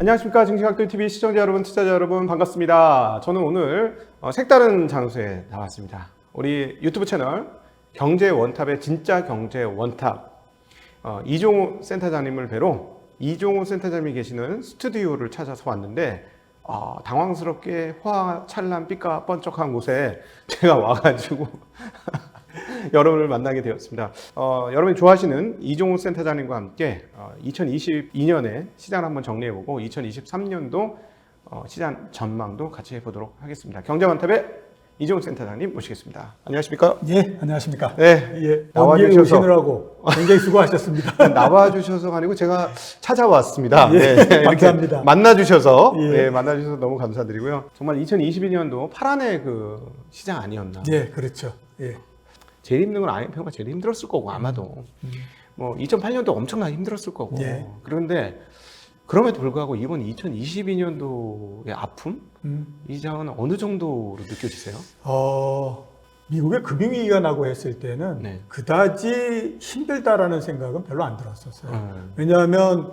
안녕하십니까. 증시각도TV 시청자 여러분, 투자자 여러분, 반갑습니다. 저는 오늘 색다른 장소에 나왔습니다. 우리 유튜브 채널 경제 원탑의 진짜 경제 원탑 이종우 센터장님을 뵈러 이종우 센터장님이 계시는 스튜디오를 찾아서 왔는데 당황스럽게 화찰난 삐까 번쩍한 곳에 제가 와가지고 여러분을 만나게 되었습니다. 여러분이 좋아하시는 이종우 센터장님과 함께 2022년에 시장을 한번 정리해보고 2023년도 시장 전망도 같이 해보도록 하겠습니다. 경제원탑의 이종우 센터장님 모시겠습니다. 안녕하십니까? 예, 안녕하십니까? 네, 예, 나와주셔서 오시느라고 굉장히 수고하셨습니다. 나와주셔서가 아니고 제가 찾아왔습니다. 예, 네, 감사합니다. 만나주셔서 예. 네, 만나주셔서 너무 감사드리고요. 정말 2022년도 파란의 그 시장 아니었나? 예, 그렇죠. 예. 제일 힘든 건 IMF가 제일 힘들었을 거고 아마도 뭐 2008년도 엄청나게 힘들었을 거고 예. 그런데 그럼에도 불구하고 이번 2022년도의 아픔 이 시장은 어느 정도로 느껴지세요? 미국의 금융위기가 나고 했을 때는 네. 그다지 힘들다라는 생각은 별로 안 들었었어요. 왜냐하면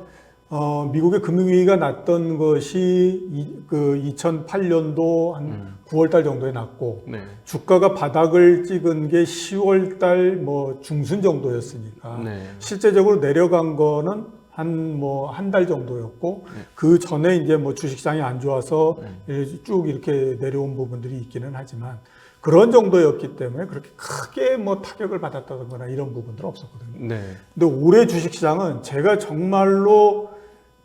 미국의 금융위기가 났던 것이 그 2008년도 한 9월달 정도에 났고 네. 주가가 바닥을 찍은 게 10월달 뭐 중순 정도였으니까 네. 실제적으로 내려간 거는 한 달 정도였고 그 전에 이제 뭐 주식시장이 안 좋아서 쭉 이렇게 내려온 부분들이 있기는 하지만 그런 정도였기 때문에 그렇게 크게 뭐 타격을 받았다거나 이런 부분들은 없었거든요. 네. 근데 올해 주식시장은 제가 정말로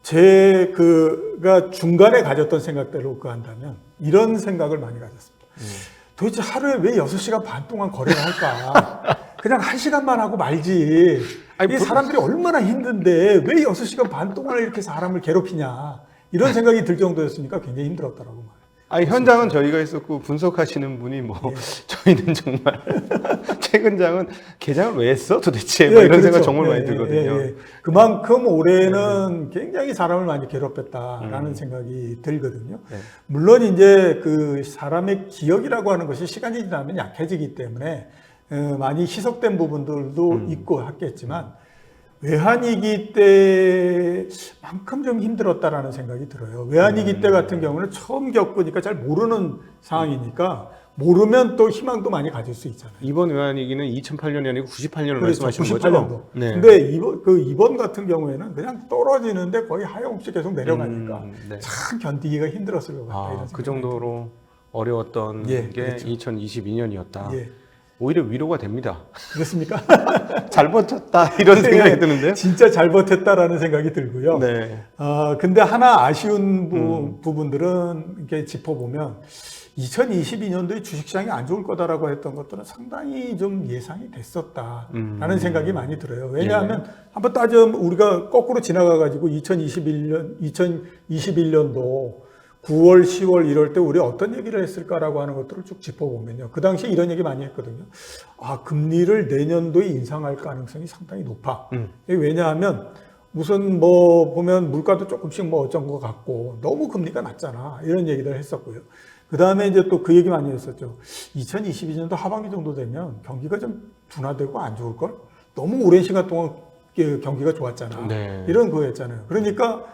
제가 중간에 가졌던 생각대로 한다면 이런 생각을 많이 가졌습니다. 도대체 하루에 왜 6시간 반 동안 거래를 할까? 그냥 1시간만 하고 말지. 이 사람들이 얼마나 힘든데 왜 6시간 반 동안 이렇게 사람을 괴롭히냐. 이런 생각이 들 정도였으니까 굉장히 힘들었다라고 말해요. 아니, 현장은 저희가 있었고 분석하시는 분이 뭐 저희는 정말 최근장은 개장을 왜 했어 도대체 뭐 이런 그렇죠. 생각 정말 많이 들거든요. 그만큼 올해는 굉장히 사람을 많이 괴롭혔다라는 생각이 들거든요. 물론 이제 그 사람의 기억이라고 하는 것이 시간이 지나면 약해지기 때문에 많이 희석된 부분들도 있고 하겠지만 외환위기 때만큼 좀 힘들었다라는 생각이 들어요. 외환위기 때 같은 경우는 처음 겪으니까 잘 모르는 상황이니까 모르면 또 희망도 많이 가질 수 있잖아요. 이번 외환위기는 2008년이 아니고 98년을 그렇죠. 말씀하시는 98년도. 거죠? 네. 근데 이번 같은 경우에는 그냥 떨어지는데 거의 하염없이 계속 내려가니까 네. 참 견디기가 힘들었을 것 같다. 이런 그 정도로 어려웠던 예, 게 그렇죠. 2022년이었다. 예. 오히려 위로가 됩니다. 그렇습니까? 잘 버텼다 이런 생각이 드는데요. 진짜 잘 버텼다라는 생각이 들고요. 네. 근데 하나 아쉬운 부분들은 이렇게 짚어보면 2022년도에 주식시장이 안 좋을 거다라고 했던 것들은 상당히 좀 예상이 됐었다라는 생각이 많이 들어요. 왜냐하면 한번 따지면 우리가 거꾸로 지나가가지고 2021년도 9월, 10월 이럴 때 우리 어떤 얘기를 했을까라고 하는 것들을 쭉 짚어보면요. 그 당시에 이런 얘기 많이 했거든요. 금리를 내년도에 인상할 가능성이 상당히 높아. 왜냐하면 무슨 뭐 보면 물가도 조금씩 뭐 어쩐 것 같고 너무 금리가 낮잖아. 이런 얘기를 했었고요. 그 다음에 이제 또 그 얘기 많이 했었죠. 2022년도 하반기 정도 되면 경기가 좀 둔화되고 안 좋을걸? 너무 오랜 시간 동안 경기가 좋았잖아. 네. 이런 거였잖아요. 그러니까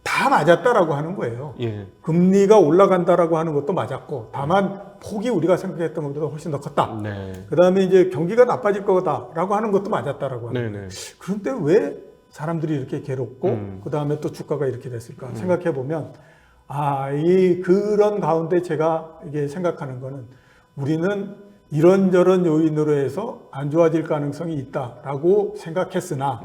다 맞았다라고 하는 거예요. 예. 금리가 올라간다라고 하는 것도 맞았고, 다만 폭이 우리가 생각했던 것보다 훨씬 더 컸다. 네. 그 다음에 이제 경기가 나빠질 거다라고 하는 것도 맞았다라고 하는 네. 거예요. 네. 그런데 왜 사람들이 이렇게 괴롭고, 그 다음에 또 주가가 이렇게 됐을까 생각해 보면, 그런 가운데 제가 이게 생각하는 거는 우리는 이런저런 요인으로 해서 안 좋아질 가능성이 있다라고 생각했으나,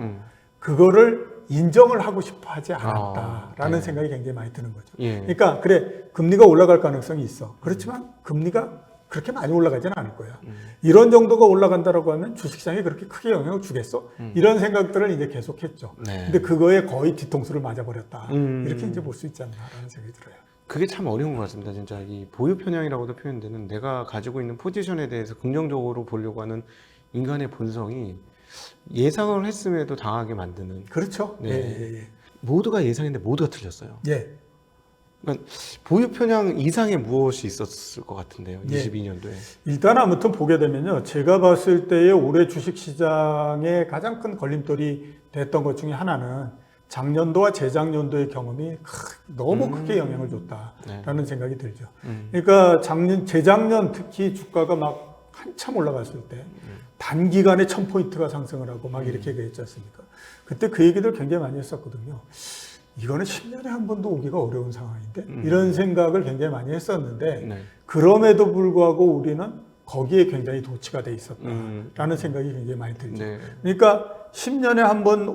그거를 인정을 하고 싶어 하지 않았다라는 생각이 굉장히 많이 드는 거죠. 예. 그러니까 그래, 금리가 올라갈 가능성이 있어. 그렇지만 금리가 그렇게 많이 올라가지는 않을 거야. 이런 정도가 올라간다라고 하면 주식시장에 그렇게 크게 영향을 주겠어? 이런 생각들을 이제 계속했죠. 네. 근데 그거에 거의 뒤통수를 맞아버렸다. 이렇게 이제 볼 수 있지 않나라는 생각이 들어요. 그게 참 어려운 것 같습니다. 진짜 이 보유 편향이라고도 표현되는 내가 가지고 있는 포지션에 대해서 긍정적으로 보려고 하는 인간의 본성이 예상을 했음에도 당하게 만드는. 그렇죠. 네. 모두가 예상했는데 모두가 틀렸어요. 예. 그러니까 보유 편향 이상의 무엇이 있었을 것 같은데요. 22년도에. 일단 아무튼 보게 되면요. 제가 봤을 때의 올해 주식시장의 가장 큰 걸림돌이 됐던 것 중에 하나는 작년도와 재작년도의 경험이 너무 크게 영향을 줬다라는 생각이 들죠. 그러니까 재작년 특히 주가가 막 한참 올라갔을 때 단기간에 1000포인트가 상승을 하고 막 이렇게 했지 않습니까? 그때 그 얘기들 굉장히 많이 했었거든요. 이거는 10년에 한 번도 오기가 어려운 상황인데 이런 생각을 굉장히 많이 했었는데 네. 그럼에도 불구하고 우리는 거기에 굉장히 도취가 돼 있었다라는 생각이 굉장히 많이 들죠. 네. 그러니까 10년에 한 번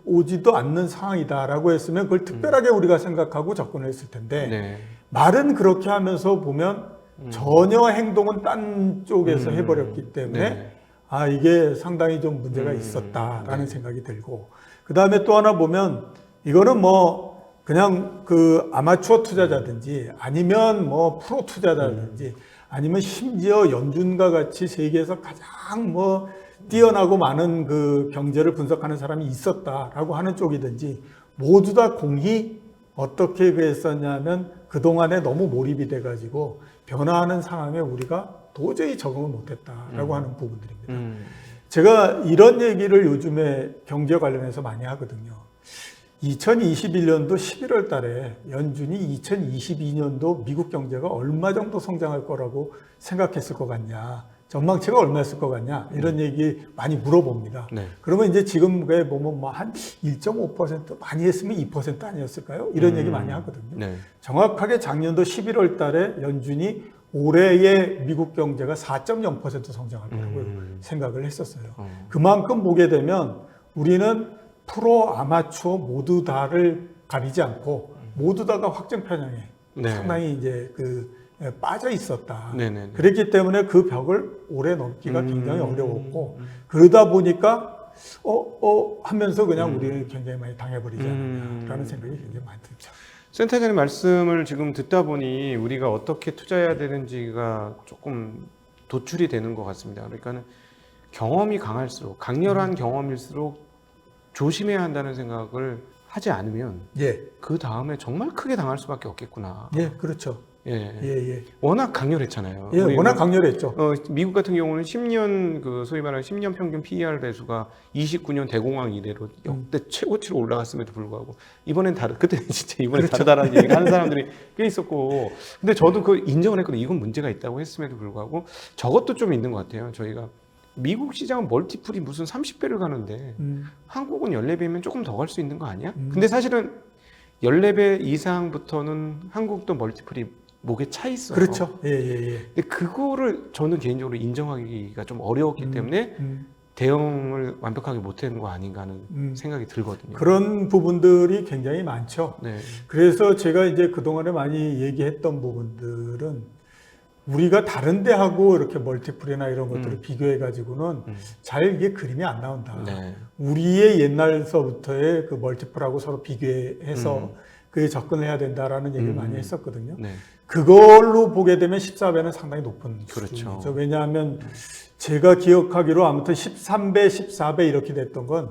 오지도 않는 상황이다라고 했으면 그걸 특별하게 우리가 생각하고 접근을 했을 텐데 네. 말은 그렇게 하면서 보면 전혀 행동은 딴 쪽에서 해버렸기 때문에 네. 아 이게 상당히 좀 문제가 있었다라는 생각이 들고 그 다음에 또 하나 보면 이거는 뭐 그냥 그 아마추어 투자자든지 아니면 뭐 프로 투자자든지 아니면 심지어 연준과 같이 세계에서 가장 뭐 뛰어나고 많은 그 경제를 분석하는 사람이 있었다라고 하는 쪽이든지 모두 다 공히 어떻게 그랬었냐면 그동안에 너무 몰입이 돼가지고 변화하는 상황에 우리가 도저히 적응을 못했다라고 하는 부분들입니다. 제가 이런 얘기를 요즘에 경제 관련해서 많이 하거든요. 2021년도 11월 달에 연준이 2022년도 미국 경제가 얼마 정도 성장할 거라고 생각했을 것 같냐. 전망치가 얼마였을 것 같냐. 이런 얘기 많이 물어봅니다. 네. 그러면 이제 지금에 보면 뭐 한 1.5% 많이 했으면 2% 아니었을까요? 이런 얘기 많이 하거든요. 네. 정확하게 작년도 11월 달에 연준이 올해의 미국 경제가 4.0% 성장할 거라고 생각을 했었어요. 그만큼 보게 되면 우리는 프로, 아마추어 모두 다를 가리지 않고 모두 다가 확정 편향에 네. 상당히 이제 빠져 있었다. 네네네. 그랬기 때문에 그 벽을 오래 넘기가 굉장히 어려웠고 그러다 보니까 하면서 그냥 우리는 굉장히 많이 당해버리지 않느냐라는 생각이 굉장히 많이 들죠. 센터장님 말씀을 지금 듣다 보니 우리가 어떻게 투자해야 되는지가 조금 도출이 되는 것 같습니다. 그러니까는 경험이 강할수록 강렬한 경험일수록 조심해야 한다는 생각을 하지 않으면 예, 그 다음에 정말 크게 당할 수밖에 없겠구나. 예, 그렇죠. 예. 예. 워낙 강렬했잖아요. 예, 워낙 강렬했죠. 미국 같은 경우는 10년 소위 말하는 10년 평균 PER 배수가 29년 대공황 이래로 역대 최고치로 올라갔음에도 불구하고 이번엔 그때는 진짜 이번엔 그렇죠. 다르다라는 얘기를 하는 사람들이 꽤 있었고 근데 저도 그 인정을 했거든요. 이건 문제가 있다고 했음에도 불구하고 저것도 좀 있는 것 같아요. 저희가 미국 시장은 멀티플이 무슨 30배를 가는데 한국은 14배면 조금 더 갈 수 있는 거 아니야? 근데 사실은 14배 이상부터는 한국도 멀티플이 목에 차 있어요. 그렇죠. 예. 근데 그거를 저는 개인적으로 인정하기가 좀 어려웠기 때문에 대응을 완벽하게 못한 거 아닌가 하는 생각이 들거든요. 그런 부분들이 굉장히 많죠. 네. 그래서 제가 이제 그동안에 많이 얘기했던 부분들은 우리가 다른 데하고 이렇게 멀티플이나 이런 것들을 비교해 가지고는 잘 이게 그림이 안 나온다. 네. 우리의 옛날서부터의 그 멀티플하고 서로 비교해서 그에 접근해야 된다라는 얘기를 많이 했었거든요. 네. 그걸로 보게 되면 14배는 상당히 높은 그렇죠. 수준이죠. 왜냐하면 제가 기억하기로 아무튼 13배, 14배 이렇게 됐던 건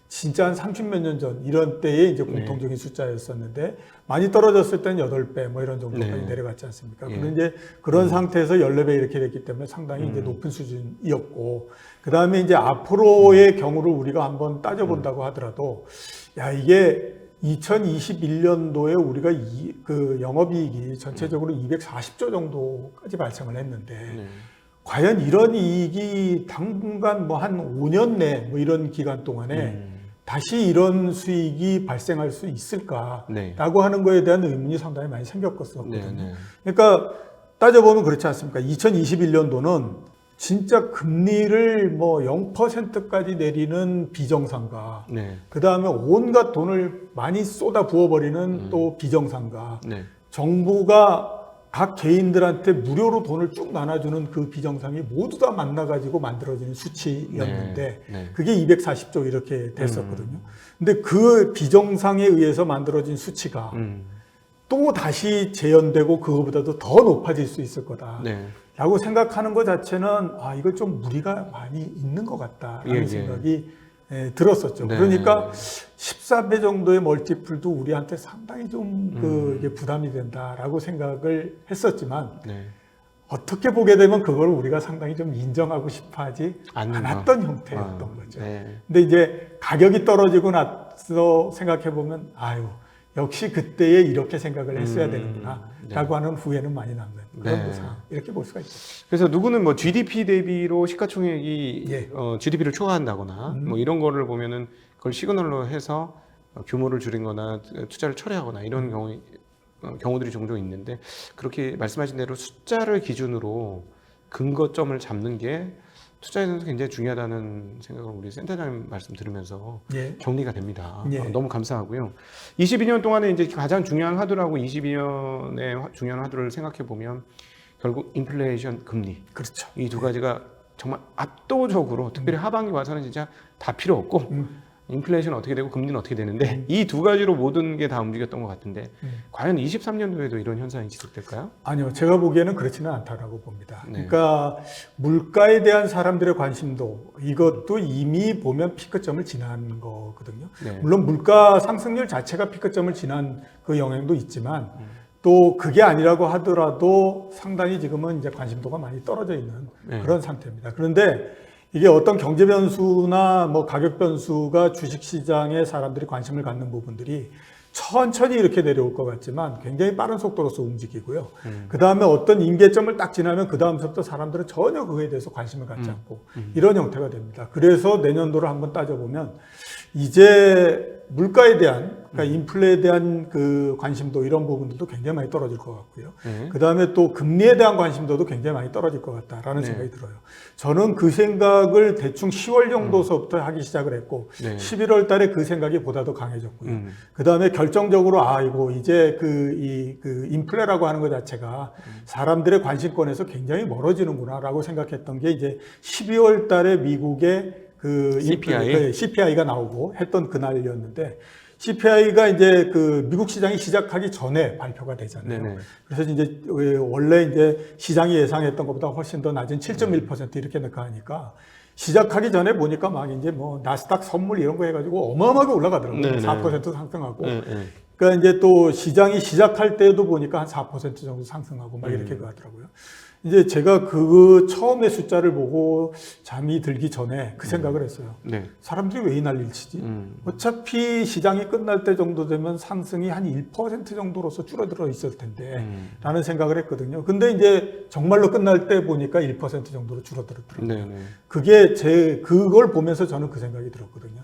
진짜 한 30몇 년 전 이런 때에 이제 공통적인 숫자였었는데 많이 떨어졌을 때는 8배 뭐 이런 정도까지 내려갔지 않습니까? 예. 그런데 이제 그런 상태에서 14배 이렇게 됐기 때문에 상당히 이제 높은 수준이었고 그다음에 이제 앞으로의 경우를 우리가 한번 따져본다고 하더라도 야 이게 2021년도에 우리가 그 영업이익이 전체적으로 240조 정도까지 발생을 했는데 과연 이런 이익이 당분간 뭐 한 5년 내 뭐 이런 기간 동안에 다시 이런 수익이 발생할 수 있을까라고 네. 하는 거에 대한 의문이 상당히 많이 생겼었거든요. 네. 그러니까 따져보면 그렇지 않습니까? 2021년도는 진짜 금리를 뭐 0%까지 내리는 비정상가, 네. 그 다음에 온갖 돈을 많이 쏟아 부어버리는 또 비정상가, 네. 정부가 각 개인들한테 무료로 돈을 쭉 나눠주는 그 비정상이 모두 다 만나가지고 만들어지는 수치였는데 네. 그게 240조 이렇게 됐었거든요. 근데 그 비정상에 의해서 만들어진 수치가 또 다시 재현되고 그거보다도 더 높아질 수 있을 거다. 네. 라고 생각하는 것 자체는 아 이거 좀 무리가 많이 있는 것 같다라는 생각이 들었었죠. 네. 그러니까 14배 정도의 멀티플도 우리한테 상당히 좀 이게 부담이 된다라고 생각을 했었지만 네. 어떻게 보게 되면 그걸 우리가 상당히 좀 인정하고 싶어하지 않는 않았던 형태였던 거죠. 네. 근데 이제 가격이 떨어지고 나서 생각해 보면 아유 역시 그때에 이렇게 생각을 했어야 되는구나라고 하는 후회는 많이 남는 그런 상황 이렇게 볼 수가 있죠. 그래서 누구는 뭐 GDP 대비로 시가총액이 예. GDP를 초과한다거나 뭐 이런 거를 보면은 그걸 시그널로 해서 규모를 줄이거나 투자를 철회하거나 이런 경우들이 종종 있는데 그렇게 말씀하신 대로 숫자를 기준으로 근거점을 잡는 게 투자에서는 굉장히 중요하다는 생각을 우리 센터장님 말씀 들으면서 예. 정리가 됩니다. 예. 너무 감사하고요. 22년 동안에 이제 가장 중요한 화두라고 22년의 중요한 화두를 생각해 보면 결국 인플레이션 금리. 그렇죠. 이 두 가지가 정말 압도적으로 특별히 하반기 와서는 진짜 다 필요 없고 인플레이션 어떻게 되고 금리는 어떻게 되는데 이 두 가지로 모든 게 다 움직였던 것 같은데 과연 23년도에도 이런 현상이 지속될까요? 아니요, 제가 보기에는 그렇지는 않다라고 봅니다. 네. 그러니까 물가에 대한 사람들의 관심도 이것도 이미 보면 피크점을 지난 거거든요. 네. 물론 물가 상승률 자체가 피크점을 지난 그 영향도 있지만 또 그게 아니라고 하더라도 상당히 지금은 이제 관심도가 많이 떨어져 있는 네. 그런 상태입니다. 그런데 이게 어떤 경제 변수나 뭐 가격 변수가 주식 시장에 사람들이 관심을 갖는 부분들이 천천히 이렇게 내려올 것 같지만 굉장히 빠른 속도로서 움직이고요. 그 다음에 어떤 임계점을 딱 지나면 그 다음부터 사람들은 전혀 그거에 대해서 관심을 갖지 않고 이런 형태가 됩니다. 그래서 내년도를 한번 따져보면 이제 물가에 대한 그러니까 인플레에 대한 그 관심도 이런 부분들도 굉장히 많이 떨어질 것 같고요. 그 다음에 또 금리에 대한 관심도도 굉장히 많이 떨어질 것 같다라는 생각이 들어요. 저는 그 생각을 대충 10월 정도서부터 하기 시작을 했고 11월 달에 그 생각이 보다 더 강해졌고요. 그 다음에 결정적으로 이거 이제 그 인플레라고 하는 것 자체가 사람들의 관심권에서 굉장히 멀어지는구나라고 생각했던 게 이제 12월 달에 미국의 그 CPI가 나오고 했던 그날이었는데 CPI가 이제 그 미국 시장이 시작하기 전에 발표가 되잖아요. 네네. 그래서 이제 원래 이제 시장이 예상했던 것보다 훨씬 더 낮은 7.1% 이렇게 나가니까 시작하기 전에 보니까 막 이제 뭐 나스닥 선물 이런 거 해가지고 어마어마하게 올라가더라고요. 네네. 4% 상승하고. 네네. 그러니까 이제 또 시장이 시작할 때도 보니까 한 4% 정도 상승하고 막 이렇게 가더라고요. 이제 제가 그 처음에 숫자를 보고 잠이 들기 전에 그 생각을 했어요. 네. 사람들이 왜 이 난리를 치지? 어차피 시장이 끝날 때 정도 되면 상승이 한 1% 정도로서 줄어들어 있을 텐데 라는 생각을 했거든요. 근데 이제 정말로 끝날 때 보니까 1% 정도로 줄어들었더라고요. 네네. 그걸 보면서 저는 그 생각이 들었거든요.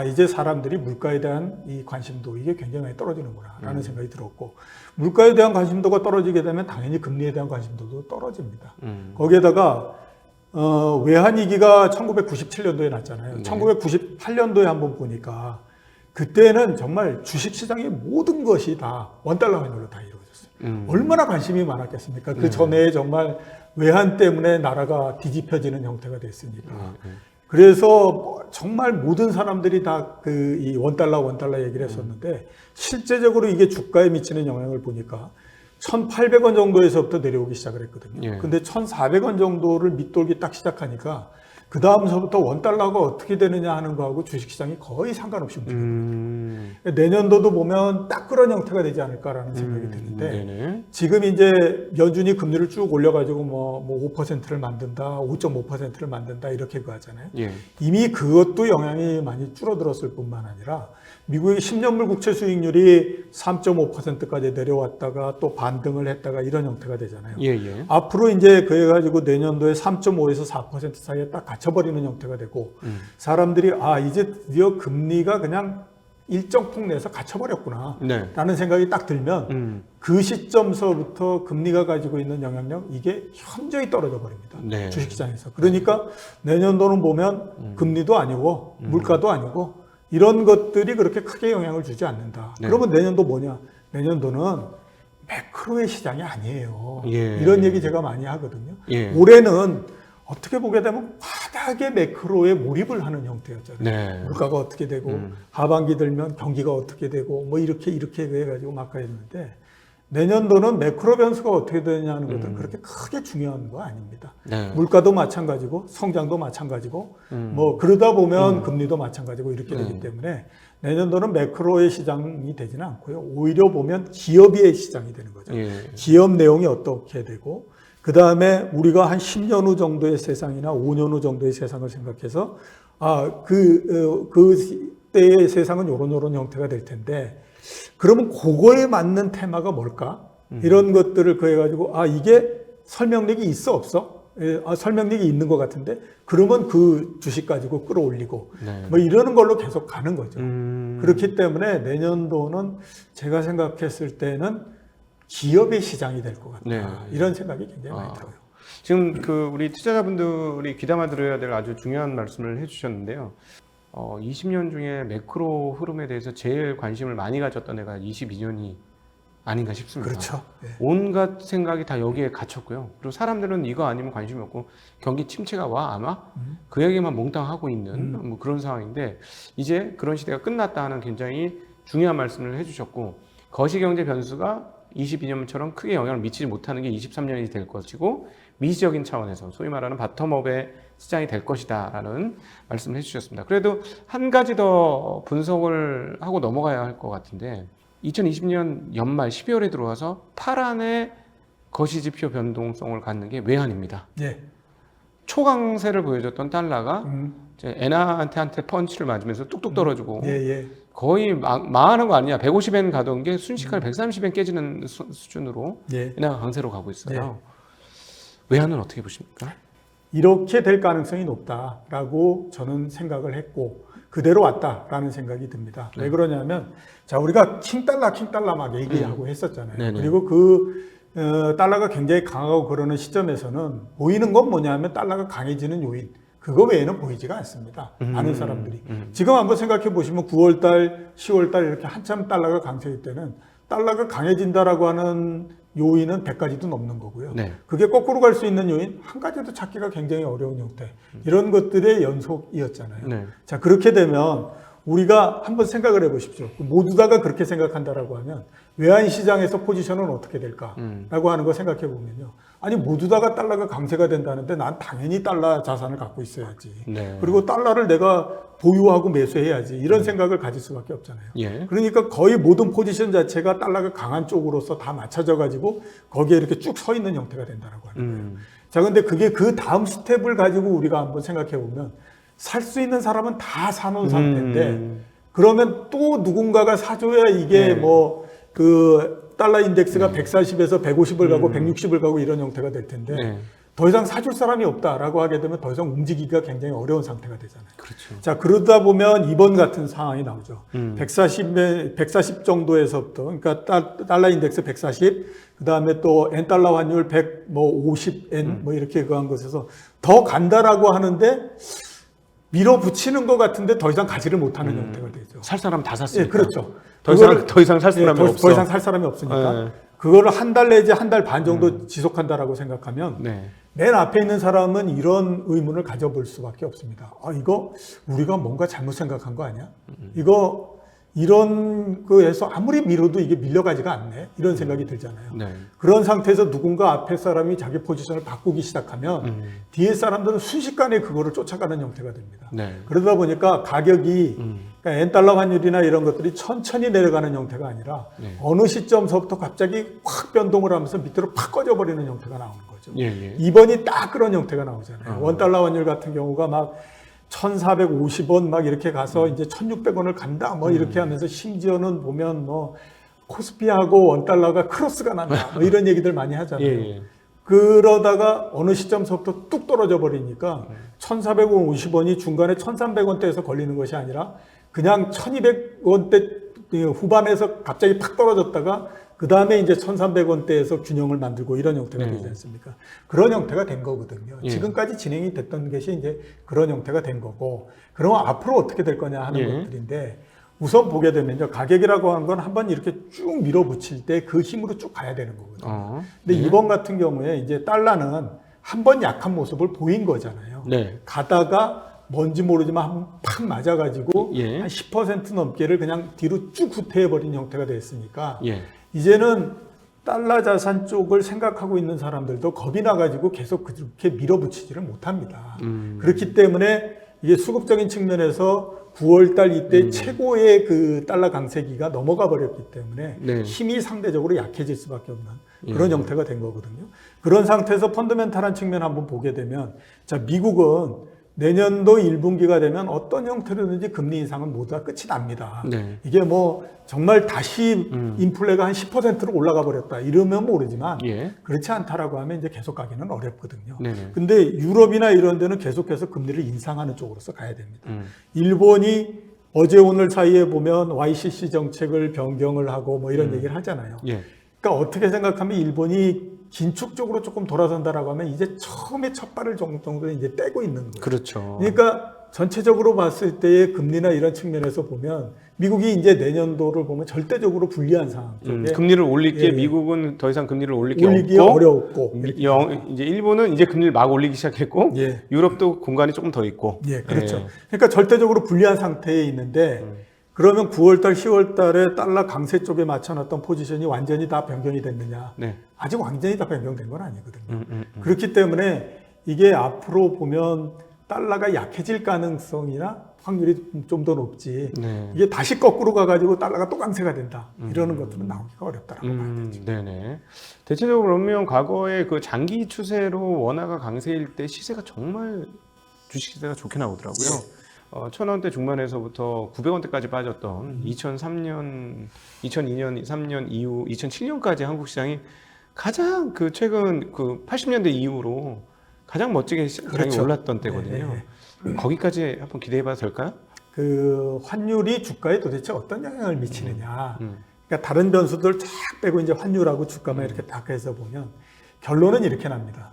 이제 사람들이 물가에 대한 이 관심도 이게 굉장히 많이 떨어지는구나 라는 생각이 들었고 물가에 대한 관심도가 떨어지게 되면 당연히 금리에 대한 관심도도 떨어집니다. 거기에다가 외환위기가 1997년도에 났잖아요. 1998년도에 한번 보니까 그때는 정말 주식시장의 모든 것이 다 원달러 환율로 다 이루어졌어요. 얼마나 관심이 많았겠습니까? 그 전에 정말 외환 때문에 나라가 뒤집혀지는 형태가 됐으니까. 그래서 정말 모든 사람들이 다 이 원달러 얘기를 했었는데 실제적으로 이게 주가에 미치는 영향을 보니까 1,800원 정도에서부터 내려오기 시작을 했거든요. 근데 1,400원 정도를 밑돌기 딱 시작하니까 그 다음서부터 원달러가 어떻게 되느냐 하는 거하고 주식시장이 거의 상관없이 움직입니다. 내년도도 보면 딱 그런 형태가 되지 않을까라는 생각이 드는데 지금 이제 연준이 금리를 쭉 올려가지고 뭐 5%를 만든다, 5.5%를 만든다 이렇게 하잖아요. 이미 그것도 영향이 많이 줄어들었을 뿐만 아니라 미국의 10년물 국채 수익률이 3.5%까지 내려왔다가 또 반등을 했다가 이런 형태가 되잖아요. 앞으로 이제 그래가지고 내년도에 3.5에서 4% 사이에 딱 갇혀버리는 형태가 되고 사람들이 이제 드디어 금리가 그냥 일정 폭 내에서 갇혀버렸구나 라는 생각이 딱 들면 그 시점서부터 금리가 가지고 있는 영향력 이게 현저히 떨어져 버립니다. 주식시장에서. 그러니까 내년도는 보면 금리도 아니고 물가도 아니고 이런 것들이 그렇게 크게 영향을 주지 않는다. 그러면 내년도 뭐냐? 내년도는 매크로의 시장이 아니에요. 이런 얘기 제가 많이 하거든요. 올해는 어떻게 보게 되면 바닥의 매크로에 몰입을 하는 형태였잖아요. 물가가 어떻게 되고 하반기 들면 경기가 어떻게 되고 뭐 이렇게 해가지고 막 가였는데 내년도는 매크로 변수가 어떻게 되느냐는 것은 그렇게 크게 중요한 거 아닙니다. 물가도 마찬가지고 성장도 마찬가지고 뭐 그러다 보면 금리도 마찬가지고 이렇게 되기 때문에 내년도는 매크로의 시장이 되지는 않고요. 오히려 보면 기업의 시장이 되는 거죠. 기업 내용이 어떻게 되고 그 다음에 우리가 한 10년 후 정도의 세상이나 5년 후 정도의 세상을 생각해서 그때의 세상은 요런 형태가 될 텐데 그러면 그거에 맞는 테마가 뭘까? 이런 것들을 그해가지고 이게 설명력이 있어 없어? 설명력이 있는 것 같은데 그러면 그 주식 가지고 끌어올리고 네. 뭐 이러는 걸로 계속 가는 거죠. 그렇기 때문에 내년도는 제가 생각했을 때는 기업의 시장이 될 것 같다. 네. 이런 생각이 굉장히 많이 들어요. 지금 우리 투자자분들이 귀담아 들어야 될 아주 중요한 말씀을 해주셨는데요. 20년 중에 매크로 흐름에 대해서 제일 관심을 많이 가졌던 애가 22년이 아닌가 싶습니다. 그렇죠. 네. 온갖 생각이 다 여기에 갇혔고요. 그리고 사람들은 이거 아니면 관심이 없고 경기 침체가 와 아마 그 얘기만 몽땅 하고 있는 뭐 그런 상황인데 이제 그런 시대가 끝났다 하는 굉장히 중요한 말씀을 해주셨고 거시경제 변수가 22년처럼 크게 영향을 미치지 못하는 게 23년이 될 것이고 미시적인 차원에서 소위 말하는 바텀업의 시장이 될 것이다 라는 말씀을 해주셨습니다. 그래도 한 가지 더 분석을 하고 넘어가야 할 것 같은데 2020년 연말 12월에 들어와서 파란의 거시지표 변동성을 갖는 게 외환입니다. 예. 초강세를 보여줬던 달러가 이제 엔한테 펀치를 맞으면서 뚝뚝 떨어지고 예. 거의 망하는 거 아니냐. 150엔 가던 게 순식간에 130엔 깨지는 수준으로 예. 엔화가 강세로 가고 있어요. 외환은 어떻게 보십니까? 이렇게 될 가능성이 높다라고 저는 생각을 했고 그대로 왔다라는 생각이 듭니다. 왜 그러냐면 자 우리가 킹달러 막 얘기하고 했었잖아요. 네네. 그리고 달러가 굉장히 강하고 그러는 시점에서는 보이는 건 뭐냐면 달러가 강해지는 요인 그거 외에는 보이지가 않습니다. 많은 사람들이. 지금 한번 생각해 보시면 9월달, 10월달 이렇게 한참 달러가 강세일 때는 달러가 강해진다라고 하는 요인은 100가지도 넘는 거고요. 네. 그게 거꾸로 갈 수 있는 요인 한 가지도 찾기가 굉장히 어려운 형태. 이런 것들의 연속이었잖아요. 네. 자, 그렇게 되면 우리가 한번 생각을 해 보십시오. 모두 다가 그렇게 생각한다라고 하면 외환 시장에서 포지션은 어떻게 될까라고 하는 거 생각해 보면요. 아니 모두 다가 달러가 강세가 된다는데 난 당연히 달러 자산을 갖고 있어야지. 네. 그리고 달러를 내가 보유하고 매수해야지. 이런 생각을 가질 수밖에 없잖아요. 예. 그러니까 거의 모든 포지션 자체가 달러가 강한 쪽으로서 다 맞춰져 가지고 거기에 이렇게 쭉 서 있는 형태가 된다라고 하는 거예요. 자, 근데 그게 그 다음 스텝을 가지고 우리가 한번 생각해 보면 살 수 있는 사람은 다 사놓은 상태인데 그러면 또 누군가가 사줘야 이게 그 달러 인덱스가 140에서 150을 가고 160을 가고 이런 형태가 될 텐데 더 이상 사줄 사람이 없다라고 하게 되면 더 이상 움직이기가 굉장히 어려운 상태가 되잖아요. 그렇죠. 자, 그러다 보면 이번 같은 상황이 나오죠. 140 정도에서부터, 그러니까 달러 인덱스 140, 그 다음에 또 엔달러 환율 150엔 뭐 이렇게 그한 것에서 더 간다라고 하는데 밀어붙이는 것 같은데 더 이상 가지를 못하는 형태가 되죠. 살 사람 다 샀으니까. 예, 그렇죠. 더 이상 살 사람이 없어. 더 이상 살 사람이 없으니까. 그거를 한 달 내지 한 달 반 정도 지속한다라고 생각하면 맨 앞에 있는 사람은 이런 의문을 가져볼 수밖에 없습니다. 이거 우리가 뭔가 잘못 생각한 거 아니야? 이거 이런 거에서 아무리 밀어도 이게 밀려가지가 않네. 이런 생각이 들잖아요. 그런 상태에서 누군가 앞에 사람이 자기 포지션을 바꾸기 시작하면 뒤에 사람들은 순식간에 그거를 쫓아가는 형태가 됩니다. 그러다 보니까 가격이 그러니까 엔달러 환율이나 이런 것들이 천천히 내려가는 형태가 아니라 어느 시점서부터 갑자기 확 변동을 하면서 밑으로 팍 꺼져버리는 형태가 나오는 거죠. 이번이 딱 그런 형태가 나오잖아요. 원달러 환율 같은 경우가 막 1,450원 막 이렇게 가서 이제 1,600원을 간다 뭐 이렇게 하면서 심지어는 보면 뭐 코스피하고 원달러가 크로스가 난다 뭐 이런 얘기들 많이 하잖아요. 그러다가 어느 시점서부터 뚝 떨어져 버리니까 1,450원이 중간에 1,300원대에서 걸리는 것이 아니라 그냥 1,200원대 후반에서 갑자기 팍 떨어졌다가 그 다음에 이제 1,300원대에서 균형을 만들고 이런 형태가 되지 않습니까? 그런 형태가 된 거거든요. 지금까지 진행이 됐던 것이 이제 그런 형태가 된 거고, 그러면 앞으로 어떻게 될 거냐 하는 것들인데, 우선 보게 되면요. 가격이라고 하는 건 한번 이렇게 쭉 밀어붙일 때 그 힘으로 쭉 가야 되는 거거든요. 근데 이번 같은 경우에 이제 달러는 한번 약한 모습을 보인 거잖아요. 가다가 뭔지 모르지만 팍 맞아가지고 한 10% 넘게를 그냥 뒤로 쭉 후퇴해버린 형태가 됐으니까 이제는 달러 자산 쪽을 생각하고 있는 사람들도 겁이 나가지고 계속 그렇게 밀어붙이지를 못합니다. 그렇기 때문에 이게 수급적인 측면에서 9월달 이때 최고의 그 달러 강세기가 넘어가 버렸기 때문에 네. 힘이 상대적으로 약해질 수밖에 없는 그런 형태가 된 거거든요. 그런 상태에서 펀더멘탈한 측면 한번 보게 되면 자, 미국은 내년도 1분기가 되면 어떤 형태로든지 금리 인상은 모두 다 끝이 납니다. 네. 이게 뭐 정말 다시 인플레가 한 10%로 올라가 버렸다 이러면 모르지만 예. 그렇지 않다라고 하면 이제 계속 가기는 어렵거든요. 네네. 근데 유럽이나 이런 데는 계속해서 금리를 인상하는 쪽으로서 가야 됩니다. 일본이 어제 오늘 사이에 보면 YCC 정책을 변경을 하고 뭐 이런 얘기를 하잖아요. 예. 그러니까 어떻게 생각하면 일본이 긴축적으로 조금 돌아선다라고 하면 이제 처음에 첫 발을 정도 이제 떼고 있는 거예요. 그렇죠. 그러니까 전체적으로 봤을 때의 금리나 이런 측면에서 보면 미국이 이제 내년도를 보면 절대적으로 불리한 상황 쪽에 금리를 올릴게 예. 미국은 더 이상 금리를 올리기 올리기 없고 어려웠고 이제 일본은 이제 금리를 막 올리기 시작했고 예. 유럽도 공간이 조금 더 있고 예, 그렇죠. 예. 그러니까 절대적으로 불리한 상태에 있는데 그러면 9월달, 10월달에 달러 강세 쪽에 맞춰놨던 포지션이 완전히 다 변경이 됐느냐? 네. 아직 완전히 다 변경된 건 아니거든요. 그렇기 때문에 이게 앞으로 보면 달러가 약해질 가능성이나 확률이 좀 더 높지. 네. 이게 다시 거꾸로 가가지고 달러가 또 강세가 된다. 이러는 것들은 나오기가 어렵다라고 봐야 되죠. 네네. 대체적으로 그러면 과거에 그 장기 추세로 원화가 강세일 때 시세가 정말 주식 시세가 좋게 나오더라고요. 1,000원대 중반에서부터 900원대까지 빠졌던 2003년, 2002년, 3년 이후 2007년까지 한국 시장이 가장 그 최근 그 80년대 이후로 가장 멋지게 시장이 그렇죠. 올랐던 때거든요. 거기까지 한번 기대해봐도 될까요? 그 환율이 주가에 도대체 어떤 영향을 미치느냐. 그러니까 다른 변수들 쫙 빼고 이제 환율하고 주가만 이렇게 딱 해서 보면 결론은 이렇게 납니다.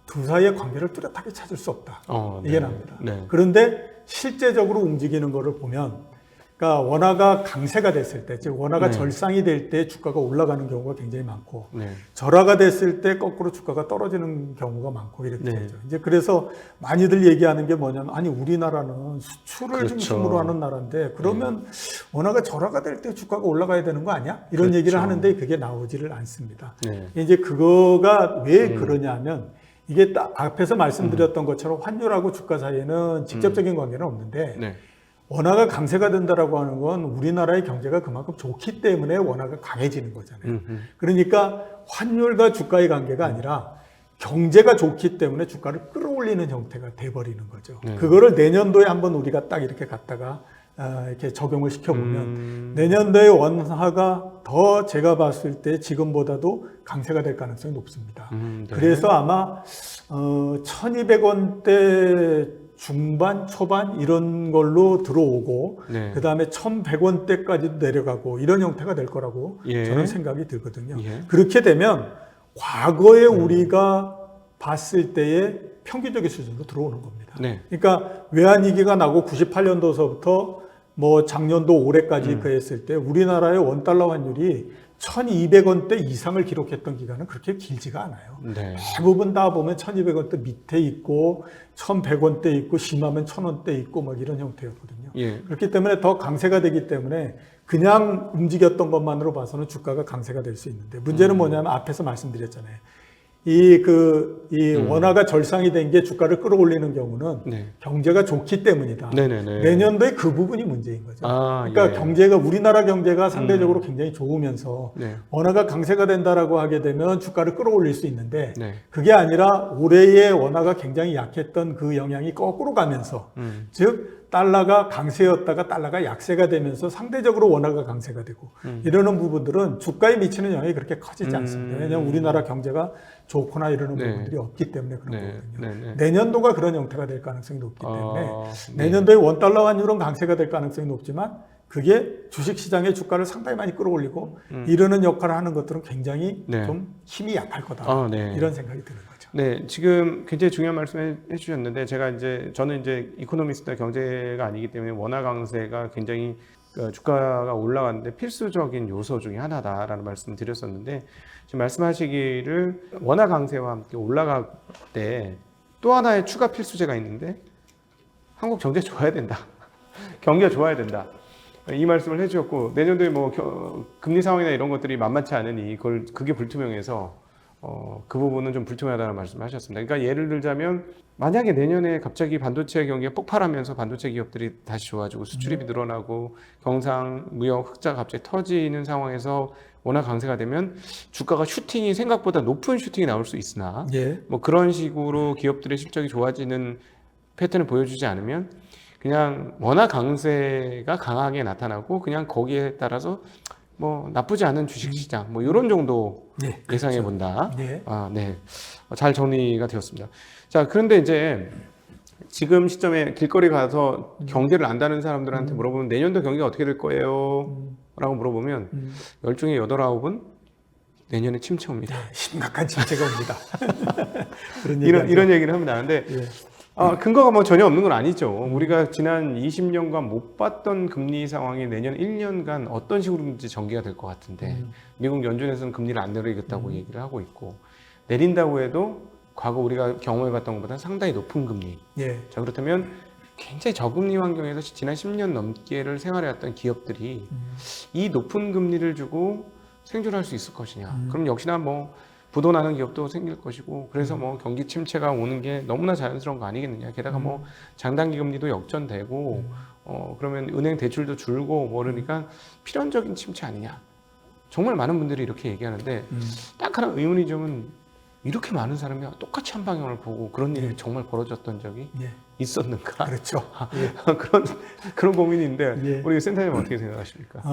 두 사이의 관계를 뚜렷하게 찾을 수 없다. 이게 납니다. 네. 그런데 실제적으로 움직이는 거를 보면 그러니까 원화가 강세가 됐을 때, 즉 원화가 절상이 될 때 주가가 올라가는 경우가 굉장히 많고 네. 절하가 됐을 때 거꾸로 주가가 떨어지는 경우가 많고 이렇게 네. 되죠. 이제 그래서 많이들 얘기하는 게 뭐냐면 아니 우리나라는 수출을 그렇죠. 중심으로 하는 나라인데 그러면 원화가 절하가 될 때 주가가 올라가야 되는 거 아니야? 이런 그렇죠. 얘기를 하는데 그게 나오지를 않습니다. 네. 이제 그거가 왜 그러냐면 이게 딱 앞에서 말씀드렸던 것처럼 환율하고 주가 사이에는 직접적인 관계는 없는데 네. 원화가 강세가 된다라고 하는 건 우리나라의 경제가 그만큼 좋기 때문에 원화가 강해지는 거잖아요. 그러니까 환율과 주가의 관계가 아니라 경제가 좋기 때문에 주가를 끌어올리는 형태가 돼버리는 거죠. 네. 그거를 내년도에 한번 우리가 딱 이렇게 갖다가 이렇게 적용을 시켜보면 내년도에 원화가 더 제가 봤을 때 지금보다도 강세가 될 가능성이 높습니다. 네. 그래서 아마 1200원대 중반, 초반 이런 걸로 들어오고 네. 그 다음에 1100원대까지도 내려가고 이런 형태가 될 거라고 예. 저는 생각이 들거든요. 예. 그렇게 되면 과거에 우리가 봤을 때의 평균적인 수준으로 들어오는 겁니다. 네. 그러니까 외환위기가 나고 98년도서부터 뭐 작년도 올해까지 그랬을 때 우리나라의 원달러 환율이 1200원대 이상을 기록했던 기간은 그렇게 길지가 않아요. 네. 대부분 다 보면 1200원대 밑에 있고 1100원대 있고 심하면 1000원대 있고 막 이런 형태였거든요. 예. 그렇기 때문에 더 강세가 되기 때문에 그냥 움직였던 것만으로 봐서는 주가가 강세가 될 수 있는데 문제는 뭐냐면 앞에서 말씀드렸잖아요. 이 원화가 절상이 된 게 주가를 끌어올리는 경우는 네. 경제가 좋기 때문이다. 네네네. 내년도에 그 부분이 문제인 거죠. 아, 그러니까 예. 경제가 우리나라 경제가 상대적으로 굉장히 좋으면서 네. 원화가 강세가 된다라고 하게 되면 주가를 끌어올릴 수 있는데 네. 그게 아니라 올해의 원화가 굉장히 약했던 그 영향이 거꾸로 가면서 즉 달러가 강세였다가 달러가 약세가 되면서 상대적으로 원화가 강세가 되고 이러는 부분들은 주가에 미치는 영향이 그렇게 커지지 않습니다. 왜냐하면 우리나라 경제가 좋거나 이러는 네. 부분들이 없기 때문에 그런 네. 거거든요. 네. 네. 내년도가 그런 형태가 될 가능성이 높기 때문에 네. 내년도에 원달러 환율은 강세가 될 가능성이 높지만 그게 주식시장의 주가를 상당히 많이 끌어올리고 이러는 역할을 하는 것들은 굉장히 네. 좀 힘이 약할 거다. 아, 네. 이런 생각이 드는 거죠. 네, 지금 굉장히 중요한 말씀 해주셨는데 저는 이제 이코노미스트나 경제가 아니기 때문에 원화 강세가 굉장히 주가가 올라가는데 필수적인 요소 중에 하나다라는 말씀을 드렸었는데 지금 말씀하시기를 원화 강세와 함께 올라갈 때 또 하나의 추가 필수제가 있는데 한국 경제 좋아야 된다. 경기가 좋아야 된다. 이 말씀을 해주셨고 내년도에 뭐 금리 상황이나 이런 것들이 만만치 않으니 그게 불투명해서 그 부분은 좀 불투명하다는 말씀하셨습니다. 그러니까 예를 들자면 만약에 내년에 갑자기 반도체 경기가 폭발하면서 반도체 기업들이 다시 좋아지고 수출입이 늘어나고 경상 무역 흑자가 갑자기 터지는 상황에서 워낙 강세가 되면 주가가 슈팅이 생각보다 높은 슈팅이 나올 수 있으나 예. 뭐 그런 식으로 기업들의 실적이 좋아지는 패턴을 보여주지 않으면 그냥 워낙 강세가 강하게 나타나고 그냥 거기에 따라서 뭐 나쁘지 않은 주식시장 뭐 이런 정도 예, 예상해 그렇죠. 본다. 예. 네. 잘 정리가 되었습니다. 자, 그런데 이제 지금 시점에 길거리 가서 경제를 안다는 사람들한테 물어보면 내년도 경기가 어떻게 될 거예요? 라고 물어보면 10중에 8, 9은 내년에 침체 옵니다. 심각한 침체가 옵니다. 그런 이런 얘기를 합니다. 근데 예. 근거가 뭐 전혀 없는 건 아니죠. 우리가 지난 20년간 못 봤던 금리 상황이 내년 1년간 어떤 식으로든지 전개가 될 것 같은데 미국 연준에서는 금리를 안 내리겠다고 얘기를 하고 있고 내린다고 해도 과거 우리가 경험해봤던 것보다 상당히 높은 금리. 예. 자, 그렇다면 굉장히 저금리 환경에서 지난 10년 넘게를 생활해왔던 기업들이 이 높은 금리를 주고 생존할 수 있을 것이냐. 그럼 역시나 뭐 부도나는 기업도 생길 것이고 그래서 뭐 경기 침체가 오는 게 너무나 자연스러운 거 아니겠느냐. 게다가 뭐 장단기 금리도 역전되고 그러면 은행 대출도 줄고 뭐 그러니까 필연적인 침체 아니냐. 정말 많은 분들이 이렇게 얘기하는데 딱 하나 의문이 점은 이렇게 많은 사람이 똑같이 한 방향을 보고 그런 일이 정말 벌어졌던 적이 예. 있었는가? 그렇죠. 예. 그런 고민인데 예. 우리 센터님 어떻게 생각하십니까?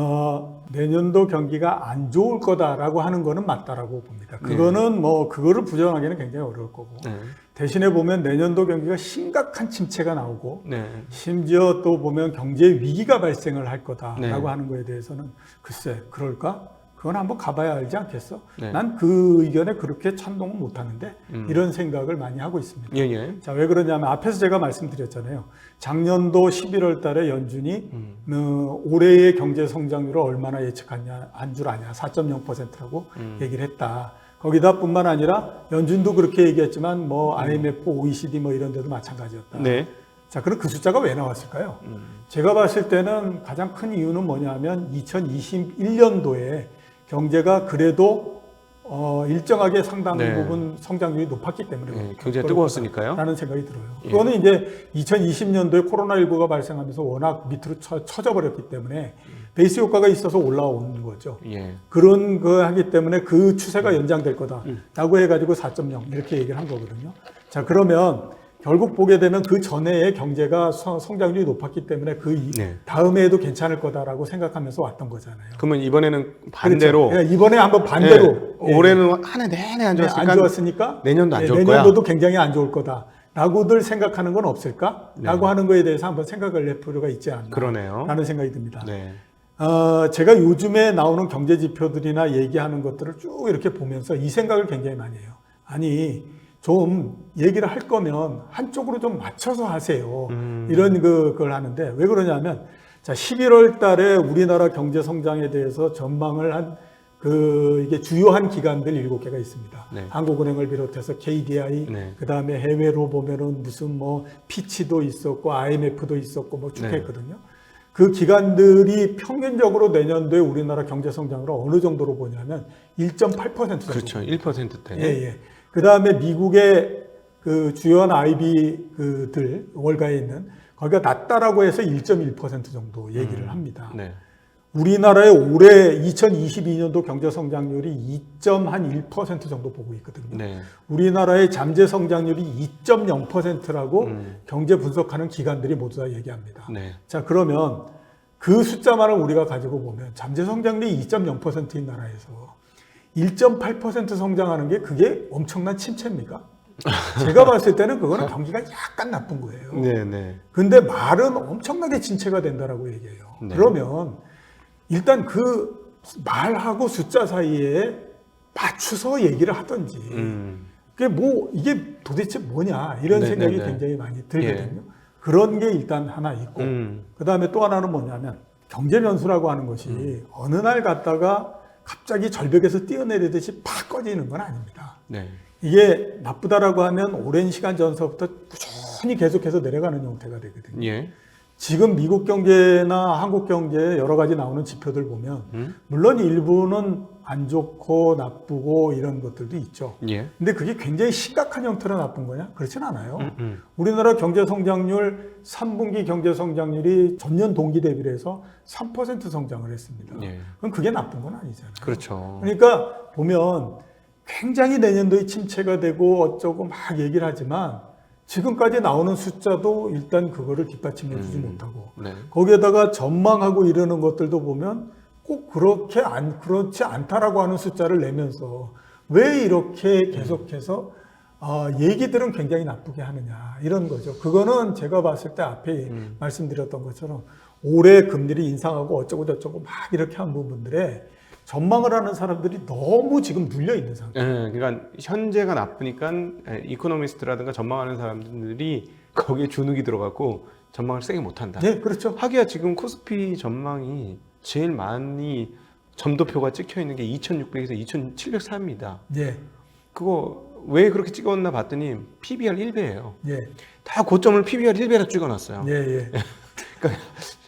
내년도 경기가 안 좋을 거다라고 하는 거는 맞다라고 봅니다. 그거는 뭐 그거를 부정하기는 굉장히 어려울 거고 네. 대신에 보면 내년도 경기가 심각한 침체가 나오고 네. 심지어 또 보면 경제 위기가 발생을 할 거다라고 네. 하는 거에 대해서는 글쎄 그럴까? 그건 한번 가봐야 알지 않겠어? 네. 난 그 의견에 그렇게 찬동은 못하는데 이런 생각을 많이 하고 있습니다. 예, 예. 자, 왜 그러냐면 앞에서 제가 말씀드렸잖아요. 작년도 11월 달에 연준이 올해의 경제 성장률을 얼마나 예측하냐, 한 줄 아냐, 4.0%라고 얘기를 했다. 거기다 뿐만 아니라 연준도 그렇게 얘기했지만 뭐 IMF, OECD 뭐 이런 데도 마찬가지였다. 네. 자, 그럼 그 숫자가 왜 나왔을까요? 제가 봤을 때는 가장 큰 이유는 뭐냐면 2021년도에 경제가 그래도 일정하게 상당 네. 부분 성장률이 높았기 때문에 네, 경제가 뜨거웠으니까요. 라는 생각이 들어요. 예. 그거는 이제 2020년도에 코로나19가 발생하면서 워낙 밑으로 쳐져 버렸기 때문에 베이스 효과가 있어서 올라오는 거죠. 예. 그런 거 하기 때문에 그 추세가 연장될 거다라고 해가지고 4.0 이렇게 얘기를 한 거거든요. 자, 그러면 결국 보게 되면 그 전해의 경제가 성장률이 높았기 때문에 그 네. 다음 해에도 괜찮을 거다라고 생각하면서 왔던 거잖아요. 그러면 이번에는 반대로 그렇죠. 예, 이번에 한번 반대로 예, 올해는 한 해 내내 안 좋았으니까, 안 좋았으니까 내년도 안 좋을 거야. 내년도도 굉장히 안 좋을 거다라고들 생각하는 건 없을까? 네. 라고 하는 거에 대해서 한번 생각을 할 필요가 있지 않나 그러네요. 라는 생각이 듭니다. 네. 제가 요즘에 나오는 경제 지표들이나 얘기하는 것들을 쭉 이렇게 보면서 이 생각을 굉장히 많이 해요. 아니 좀 얘기를 할 거면 한쪽으로 좀 맞춰서 하세요. 이런 그걸 하는데 왜 그러냐면 자 11월 달에 우리나라 경제 성장에 대해서 전망을 한 이게 주요한 기관들 7개가 있습니다. 네. 한국은행을 비롯해서 KDI, 네. 그 다음에 해외로 보면은 무슨 뭐 피치도 있었고 IMF도 있었고 뭐 쭉 네. 했거든요. 그 기관들이 평균적으로 내년도에 우리나라 경제 성장을 어느 정도로 보냐면 1.8% 정도. 그렇죠. 1%대. 예, 예. 그 다음에 미국의 그 주요한 IB 그들 월가에 있는 거기가 낮다라고 해서 1.1% 정도 얘기를 합니다. 네. 우리나라의 올해 2022년도 경제 성장률이 2.1% 정도 보고 있거든요. 네. 우리나라의 잠재 성장률이 2.0%라고 경제 분석하는 기관들이 모두 다 얘기합니다. 네. 자, 그러면 그 숫자만을 우리가 가지고 보면 잠재 성장률이 2.0%인 나라에서 1.8% 성장하는 게 그게 엄청난 침체입니까? 제가 봤을 때는 그거는 경기가 약간 나쁜 거예요. 네, 네. 근데 말은 엄청나게 침체가 된다라고 얘기해요. 네. 그러면 일단 그 말하고 숫자 사이에 맞춰서 얘기를 하든지 그게 뭐 이게 도대체 뭐냐 이런 네, 생각이 네, 네. 굉장히 많이 들거든요. 그런 게 일단 하나 있고 그 다음에 또 하나는 뭐냐면 경제 변수라고 하는 것이 어느 날 갔다가 갑자기 절벽에서 뛰어내리듯이 팍 꺼지는 건 아닙니다. 네. 이게 나쁘다라고 하면 오랜 시간 전서부터 꾸준히 계속해서 내려가는 형태가 되거든요. 예. 지금 미국 경제나 한국 경제에 여러 가지 나오는 지표들 보면 물론 일부는 안 좋고 나쁘고 이런 것들도 있죠. 예. 근데 그게 굉장히 심각한 형태로 나쁜 거냐? 그렇진 않아요. 우리나라 경제 성장률 3분기 경제 성장률이 전년 동기 대비로 해서 3% 성장을 했습니다. 예. 그럼 그게 나쁜 건 아니잖아요. 그렇죠. 그러니까 보면 굉장히 내년도에 침체가 되고 어쩌고 막 얘기를 하지만 지금까지 나오는 숫자도 일단 그거를 뒷받침해 주지 못하고 네. 거기에다가 전망하고 이러는 것들도 보면 꼭 그렇지 않다라고 하는 숫자를 내면서 왜 이렇게 계속해서 얘기들은 굉장히 나쁘게 하느냐 이런 거죠. 그거는 제가 봤을 때 앞에 말씀드렸던 것처럼 올해 금리를 인상하고 어쩌고 저쩌고 막 이렇게 한 부분들에 전망을 하는 사람들이 너무 지금 눌려 있는 상태. 그러니까 현재가 나쁘니까 이코노미스트라든가 전망하는 사람들이 거기에 주눅이 들어가고 전망을 세게 못한다. 네, 그렇죠. 하기야 지금 코스피 전망이 제일 많이 점도표가 찍혀 있는 게 2,600에서 2,704입니다. 네, 그거 왜 그렇게 찍었나 봤더니 PBR 1배예요. 네, 다 고점을 PBR 1배로 찍어놨어요. 예, 예, 그러니까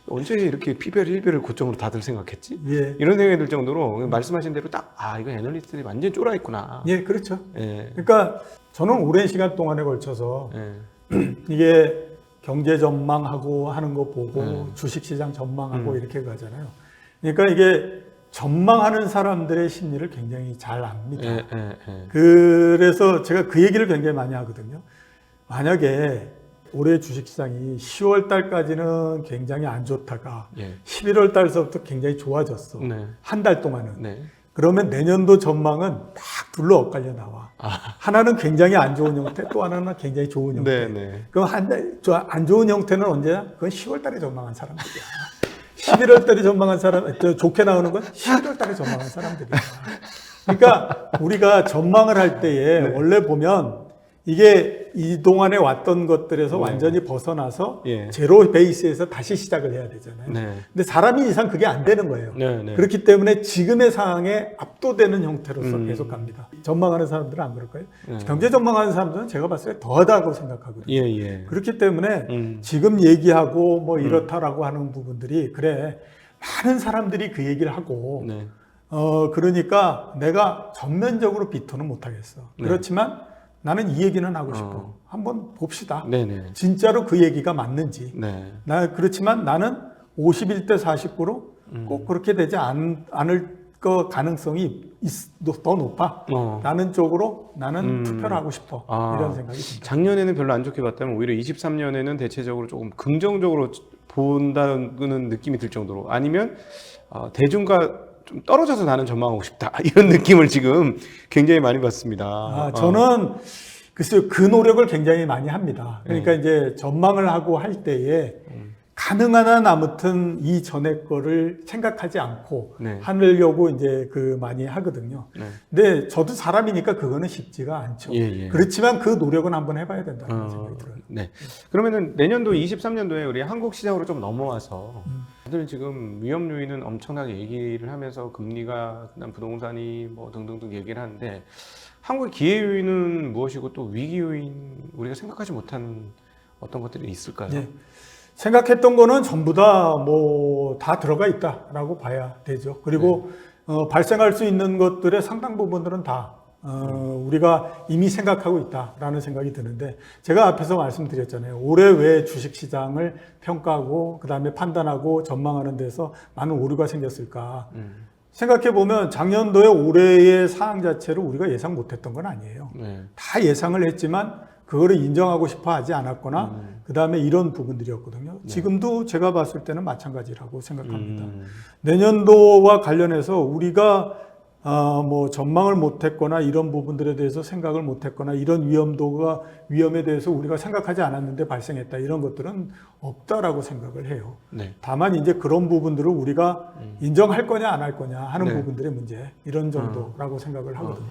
언제 이렇게 PBR 1배를 고점으로 다들 생각했지? 예, 이런 생각이 들 정도로 말씀하신 대로 딱 이거 애널리스트들이 완전 쫄아 있구나. 예, 그렇죠. 예. 그러니까 저는 오랜 시간 동안에 걸쳐서 예. 이게 경제 전망하고 하는 거 보고 주식시장 전망하고 이렇게 가잖아요. 그러니까 이게 전망하는 사람들의 심리를 굉장히 잘 압니다. 그래서 제가 그 얘기를 굉장히 많이 하거든요. 만약에 올해 주식시장이 10월 달까지는 굉장히 안 좋다가 11월 달서부터 굉장히 좋아졌어. 네. 한 달 동안은. 네. 그러면 내년도 전망은 딱 둘러 엇갈려 나와. 하나는 굉장히 안 좋은 형태, 또 하나는 굉장히 좋은 형태. 네, 네. 그럼 안 좋은 형태는 언제야? 그건 10월 달에 전망한 사람들이야. 11월 달에 전망한 사람, 좋게 나오는 건 11월 달에 전망한 사람들이야. 그러니까 우리가 전망을 할 때에 원래 보면 이게 이동안에 왔던 것들에서 완전히 벗어나서 제로 베이스에서 다시 시작을 해야 되잖아요. 네. 근데 사람이 이상 그게 안 되는 거예요. 네, 네. 그렇기 때문에 지금의 상황에 압도되는 형태로서 계속 갑니다. 전망하는 사람들은 안 그럴까요? 경제 전망하는 사람들은 제가 봤을 때 더하다고 생각하거든요. 예. 그렇기 때문에 지금 얘기하고 뭐 이렇다라고 하는 부분들이 그래 많은 사람들이 그 얘기를 하고 네. 그러니까 내가 전면적으로 비토는 못하겠어. 그렇지만 나는 이 얘기는 하고 싶어. 한번 봅시다. 네네. 진짜로 그 얘기가 맞는지. 네. 그렇지만 나는 51대 49로 꼭 그렇게 되지 않을 거 가능성이 더 높아. 라는 쪽으로 나는 투표를 하고 싶어. 이런 생각이 듭니다. 작년에는 별로 안 좋게 봤다면 오히려 23년에는 대체적으로 조금 긍정적으로 본다는 느낌이 들 정도로 아니면 대중과 좀 떨어져서 나는 전망하고 싶다 이런 느낌을 지금 굉장히 많이 받습니다. 저는 글쎄요 그 노력을 굉장히 많이 합니다. 그러니까 이제 전망을 하고 할 때에 가능한 한 아무튼 이 전에 거를 생각하지 않고 하려고 이제 많이 하거든요. 근데 저도 사람이니까 그거는 쉽지가 않죠. 그렇지만 그 노력은 한번 해봐야 된다는 생각이 들어요. 네. 그러면은 내년도 23년도에 우리 한국 시장으로 좀 넘어와서 다들 지금 위험 요인은 엄청나게 얘기를 하면서 금리가 그다음 부동산이 뭐 등등등 얘기를 하는데 한국의 기회 요인은 무엇이고 또 위기 요인 우리가 생각하지 못한 어떤 것들이 있을까요? 네. 생각했던 거는 전부 다 들어가 있다라고 봐야 되죠. 그리고 발생할 수 있는 것들의 상당 부분들은 다 우리가 이미 생각하고 있다라는 생각이 드는데 제가 앞에서 말씀드렸잖아요. 올해 왜 주식시장을 평가하고 그다음에 판단하고 전망하는 데서 많은 오류가 생겼을까. 생각해보면 작년도에 올해의 상황 자체를 우리가 예상 못했던 건 아니에요. 다 예상을 했지만 그거를 인정하고 싶어 하지 않았거나 그 다음에 이런 부분들이었거든요. 지금도 제가 봤을 때는 마찬가지라고 생각합니다. 내년도와 관련해서 우리가 뭐 전망을 못했거나 이런 부분들에 대해서 생각을 못했거나 이런 위험에 대해서 우리가 생각하지 않았는데 발생했다 이런 것들은 없다라고 생각을 해요. 다만 이제 그런 부분들을 우리가 인정할 거냐 안 할 거냐 하는 부분들의 문제 이런 정도라고 생각을 하거든요.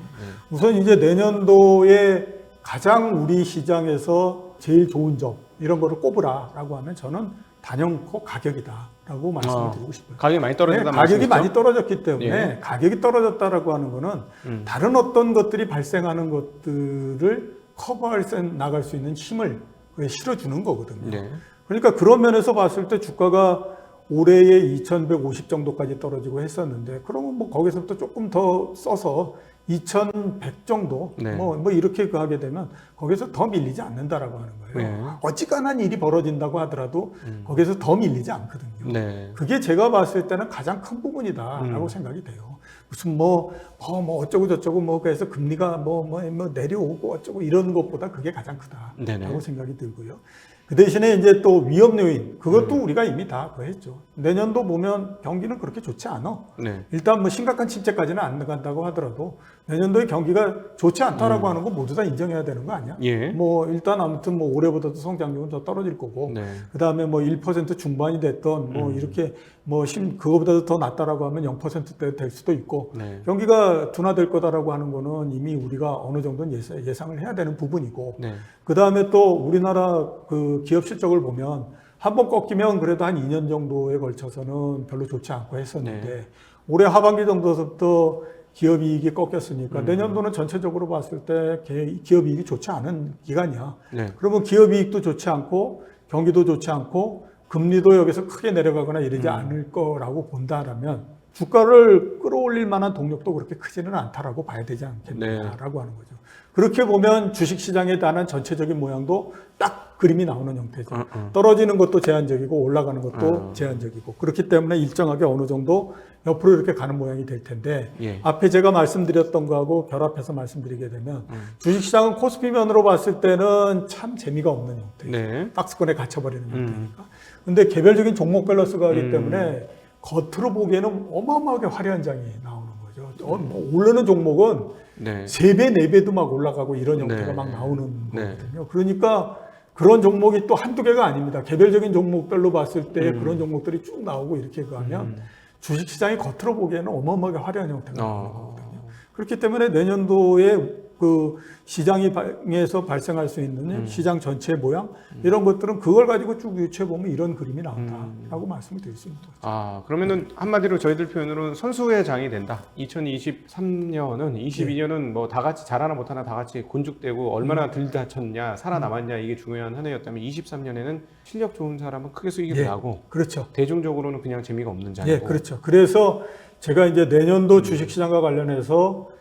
우선 이제 내년도에 가장 우리 시장에서 제일 좋은 점 이런 거를 꼽으라라고 하면 저는 단연코 가격이다라고 말씀을 드리고 싶어요. 가격이 많이 떨어졌다. 가격이 많이 떨어졌기 때문에 가격이 떨어졌다라고 하는 거는 다른 어떤 것들이 발생하는 것들을 커버할 나갈 수 있는 힘을 그게 실어주는 거거든요. 네. 그러니까 그런 면에서 봤을 때 주가가 올해에 2150 정도까지 떨어지고 했었는데 그러면 뭐 거기서부터 조금 더 써서 2100 정도 네. 뭐 이렇게 하게 되면 거기서 더 밀리지 않는다라고 하는 거예요. 네. 어지간한 일이 벌어진다고 하더라도 거기서 더 밀리지 않거든요. 네. 그게 제가 봤을 때는 가장 큰 부분이다라고 생각이 돼요. 무슨 뭐 어쩌고 저쩌고 뭐 그래서 금리가 뭐 내려오고 어쩌고 이런 것보다 그게 가장 크다라고 네네. 생각이 들고요. 그 대신에 이제 또 위험 요인 그것도 우리가 이미 다 그랬죠. 내년도 보면 경기는 그렇게 좋지 않아. 네. 일단 뭐 심각한 침체까지는 안 간다고 하더라도 내년도에 경기가 좋지 않다라고 하는 거 모두 다 인정해야 되는 거 아니야? 예. 뭐 일단 아무튼 뭐 올해보다도 성장률은 더 떨어질 거고 네. 그다음에 뭐 1% 중반이 됐던 뭐 이렇게 뭐 그거보다도 더 낮다라고 하면 0%대 될 수도 있고 네. 경기가 둔화될 거다라고 하는 거는 이미 우리가 어느 정도는 예상을 해야 되는 부분이고 네. 그다음에 또 우리나라 그 기업 실적을 보면 한번 꺾이면 그래도 한 2년 정도에 걸쳐서는 별로 좋지 않고 했었는데 올해 하반기 정도서부터 기업 이익이 꺾였으니까 내년도는 전체적으로 봤을 때 기업 이익이 좋지 않은 기간이야. 네. 그러면 기업 이익도 좋지 않고 경기도 좋지 않고 금리도 여기서 크게 내려가거나 이러지 않을 거라고 본다라면 주가를 끌어올릴 만한 동력도 그렇게 크지는 않다라고 봐야 되지 않겠냐라고 하는 거죠. 그렇게 보면 주식시장에 대한 전체적인 모양도 딱 그림이 나오는 형태죠. 떨어지는 것도 제한적이고 올라가는 것도 제한적이고 그렇기 때문에 일정하게 어느 정도 옆으로 이렇게 가는 모양이 될 텐데 예. 앞에 제가 말씀드렸던 거하고 결합해서 말씀드리게 되면 주식시장은 코스피면으로 봤을 때는 참 재미가 없는 형태예요. 네. 박스권에 갇혀버리는 형태니까. 근데 개별적인 종목 밸런스가 하기 때문에 겉으로 보기에는 어마어마하게 화려한 장이 나오는 거죠. 뭐 오르는 종목은 네. 3배, 4배도 막 올라가고 이런 형태가 네. 막 나오는 네. 거거든요. 그러니까 그런 종목이 또 한두 개가 아닙니다. 개별적인 종목별로 봤을 때 그런 종목들이 쭉 나오고 이렇게 가면 주식시장이 겉으로 보기에는 어마어마하게 화려한 형태가 나오는 거거든요. 그렇기 때문에 내년도에 그 시장에서 발생할 수 있는 시장 전체의 모양 이런 것들은 그걸 가지고 쭉 유추해 보면 이런 그림이 나온다라고 말씀을 드릴 수 있습니다. 아, 그러면은 한마디로 저희들 표현으로는 선수의 장이 된다. 2023년은, 22년은 뭐 다 같이 잘하나 못하나 다 같이 곤죽되고 얼마나 덜 다쳤냐, 살아남았냐 이게 중요한 한 해였다면 23년에는 실력 좋은 사람은 크게 수익이 예, 나고 그렇죠. 대중적으로는 그냥 재미가 없는 장이고. 예, 그렇죠. 그래서 제가 이제 내년도 주식시장과 관련해서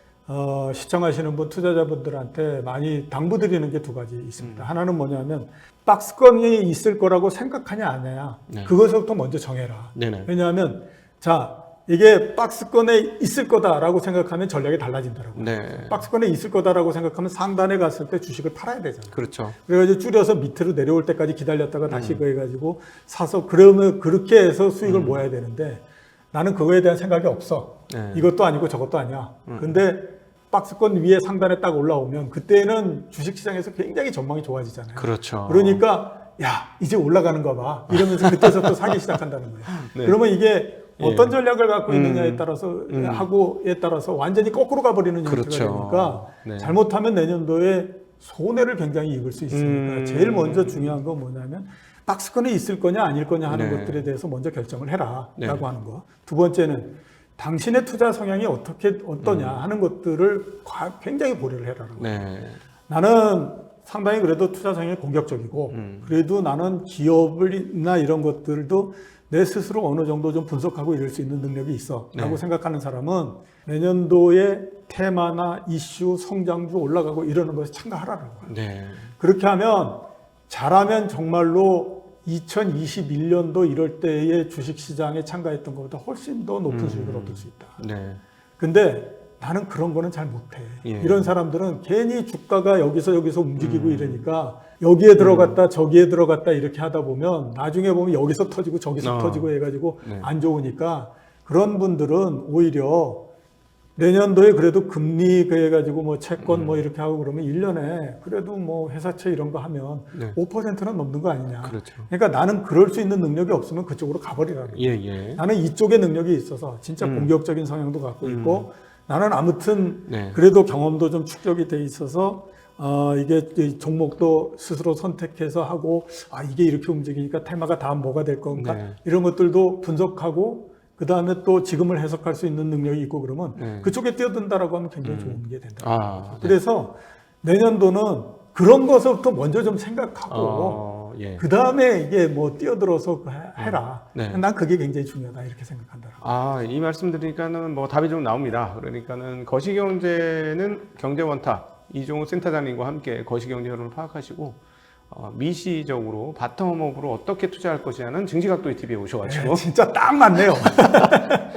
시청하시는 분, 투자자분들한테 많이 당부드리는 게 두 가지 있습니다. 하나는 뭐냐면 박스권이 있을 거라고 생각하냐 안 하냐 네. 그것부터 먼저 정해라. 네네. 왜냐하면 자 이게 박스권에 있을 거다라고 생각하면 전략이 달라진다라고. 네. 박스권에 있을 거다라고 생각하면 상단에 갔을 때 주식을 팔아야 되잖아요. 그렇죠. 그래가지고 줄여서 밑으로 내려올 때까지 기다렸다가 다시 그거 해가지고 사서 그러면 그렇게 해서 수익을 모아야 되는데 나는 그거에 대한 생각이 없어. 네. 이것도 아니고 저것도 아니야. 근데 박스권 위에 상단에 딱 올라오면 그때는 주식시장에서 굉장히 전망이 좋아지잖아요. 그렇죠. 그러니까 야 이제 올라가는 거 봐. 이러면서 그때서 또 사기 시작한다는 거예요. 네. 그러면 이게 어떤 예. 전략을 갖고 있느냐에 따라서 하고에 따라서 완전히 거꾸로 가버리는 형태가 그렇죠. 되니까 네. 잘못하면 내년도에 손해를 굉장히 입을 수 있으니까 제일 먼저 중요한 건 뭐냐면 박스권에 있을 거냐 아닐 거냐 하는 네. 것들에 대해서 먼저 결정을 해라라고 네. 하는 거. 두 번째는 당신의 투자 성향이 어떠냐 하는 것들을 굉장히 고려를 해라는 거. 네. 나는 상당히 그래도 투자 성향이 공격적이고 그래도 나는 기업이나 이런 것들도 내 스스로 어느 정도 좀 분석하고 이럴 수 있는 능력이 있어 라고 네. 생각하는 사람은 내년도에 테마나 이슈, 성장주 올라가고 이러는 것에 참가하라는 거예요. 네. 그렇게 하면 잘하면 정말로 2021년도 이럴 때의 주식시장에 참가했던 것보다 훨씬 더 높은 수익을 얻을 수 있다. 네. 근데 나는 그런 거는 잘 못해. 예. 이런 사람들은 괜히 주가가 여기서 움직이고 이러니까 여기에 들어갔다 저기에 들어갔다 이렇게 하다 보면 나중에 보면 여기서 터지고 저기서 터지고 해가지고 네. 안 좋으니까 그런 분들은 오히려 내년도에 그래도 금리 그 해가지고 뭐 채권 뭐 이렇게 하고 그러면 1년에 그래도 뭐 회사채 이런 거 하면 네. 5%는 넘는 거 아니냐. 그렇죠. 그러니까 나는 그럴 수 있는 능력이 없으면 그쪽으로 가버리라는 거예요. 예, 예. 나는 이쪽에 능력이 있어서 진짜 공격적인 성향도 갖고 있고 나는 아무튼 네. 그래도 경험도 좀 축적이 돼 있어서 이게 이 종목도 스스로 선택해서 하고 이게 이렇게 움직이니까 테마가 다음 뭐가 될 건가 네. 이런 것들도 분석하고 그 다음에 또 지금을 해석할 수 있는 능력이 있고 그러면 네. 그쪽에 뛰어든다라고 하면 굉장히 좋은 게 된다. 아, 네. 그래서 내년도는 그런 것부터 먼저 좀 생각하고 예. 그 다음에 이게 뭐 뛰어들어서 해라. 네. 난 그게 굉장히 중요하다 이렇게 생각한다라고. 이 말씀 드리니까는 뭐 답이 좀 나옵니다. 그러니까는 거시경제는 경제원탑 이종우 센터장님과 함께 거시경제 흐름을 파악하시고 미시적으로 바텀업으로 어떻게 투자할 것이냐는 증시각도의 TV에 오셔가지고 진짜 딱 맞네요.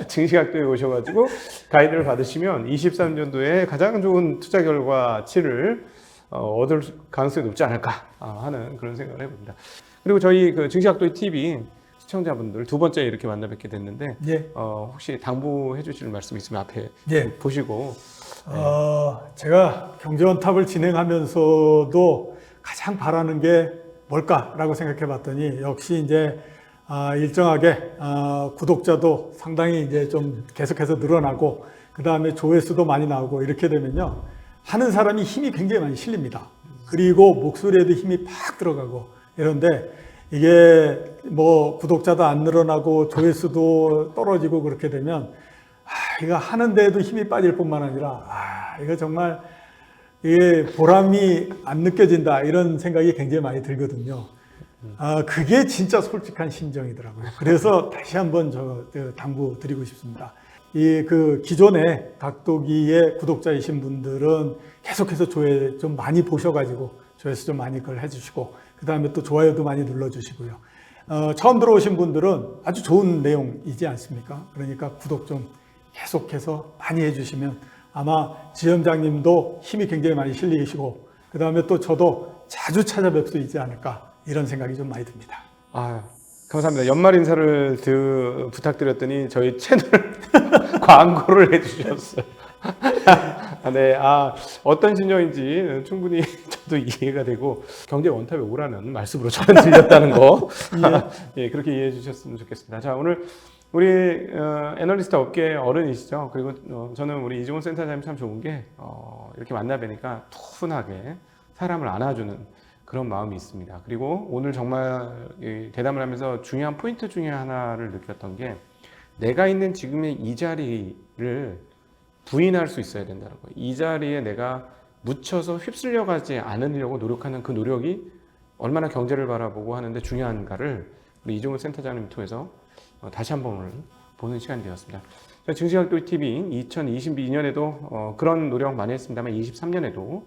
증시각도에 오셔가지고 가이드를 받으시면 23년도에 가장 좋은 투자 결과치를 얻을 가능성이 높지 않을까 하는 그런 생각을 해봅니다. 그리고 저희 그 증시각도의 TV 시청자분들 두 번째 이렇게 만나 뵙게 됐는데 예. 혹시 당부해 주실 말씀 있으면 앞에 예. 보시고. 제가 경제원탑을 진행하면서도 가장 바라는 게 뭘까라고 생각해 봤더니 역시 이제 일정하게 구독자도 상당히 이제 좀 계속해서 늘어나고 그 다음에 조회수도 많이 나오고 이렇게 되면요 하는 사람이 힘이 굉장히 많이 실립니다. 그리고 목소리에도 힘이 팍 들어가고 이런데 이게 뭐 구독자도 안 늘어나고 조회수도 떨어지고 그렇게 되면 이거 하는데도 힘이 빠질 뿐만 아니라 이거 정말 이게 보람이 안 느껴진다 이런 생각이 굉장히 많이 들거든요. 그게 진짜 솔직한 심정이더라고요. 그래서 다시 한번 당부 드리고 싶습니다. 그 기존에 각도기의 구독자이신 분들은 계속해서 조회 좀 많이 보셔가지고 조회수 좀 많이 그걸 해주시고 그 다음에 또 좋아요도 많이 눌러주시고요. 처음 들어오신 분들은 아주 좋은 내용이지 않습니까? 그러니까 구독 좀 계속해서 많이 해주시면 아마 지점장님도 힘이 굉장히 많이 실리시고 그 다음에 또 저도 자주 찾아뵐 수 있지 않을까 이런 생각이 좀 많이 듭니다. 감사합니다. 연말 인사를 부탁드렸더니 저희 채널 광고를 해주셨어요. 네, 어떤 심정인지 충분히 저도 이해가 되고 경제 원탑에 오라는 말씀으로 저는 들렸다는 거 예, 그렇게 이해해 주셨으면 좋겠습니다. 자, 오늘 우리 애널리스트 업계 어른이시죠. 그리고 저는 우리 이종훈 센터장님 참 좋은 게 이렇게 만나 뵈니까 푸근하게 사람을 안아주는 그런 마음이 있습니다. 그리고 오늘 정말 대담을 하면서 중요한 포인트 중에 하나를 느꼈던 게 내가 있는 지금의 이 자리를 부인할 수 있어야 된다는 거예요. 이 자리에 내가 묻혀서 휩쓸려 가지 않으려고 노력하는 그 노력이 얼마나 경제를 바라보고 하는데 중요한가를 우리 이종훈 센터장님 통해서 다시 한번 보는 시간이 되었습니다. 증시각도 TV 2022년에도 그런 노력 많이 했습니다만 23년에도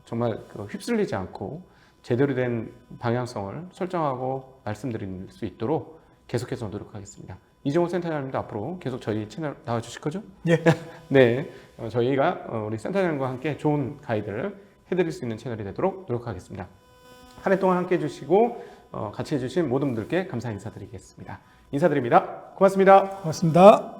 정말 휩쓸리지 않고 제대로 된 방향성을 설정하고 말씀드릴 수 있도록 계속해서 노력하겠습니다. 이종훈 센터장님도 앞으로 계속 저희 채널 나와주실 거죠? 예. 네, 저희가 우리 센터장님과 함께 좋은 가이드를 해드릴 수 있는 채널이 되도록 노력하겠습니다. 한 해 동안 함께 해주시고 같이 해주신 모든 분들께 감사 인사드리겠습니다. 인사드립니다. 고맙습니다. 고맙습니다.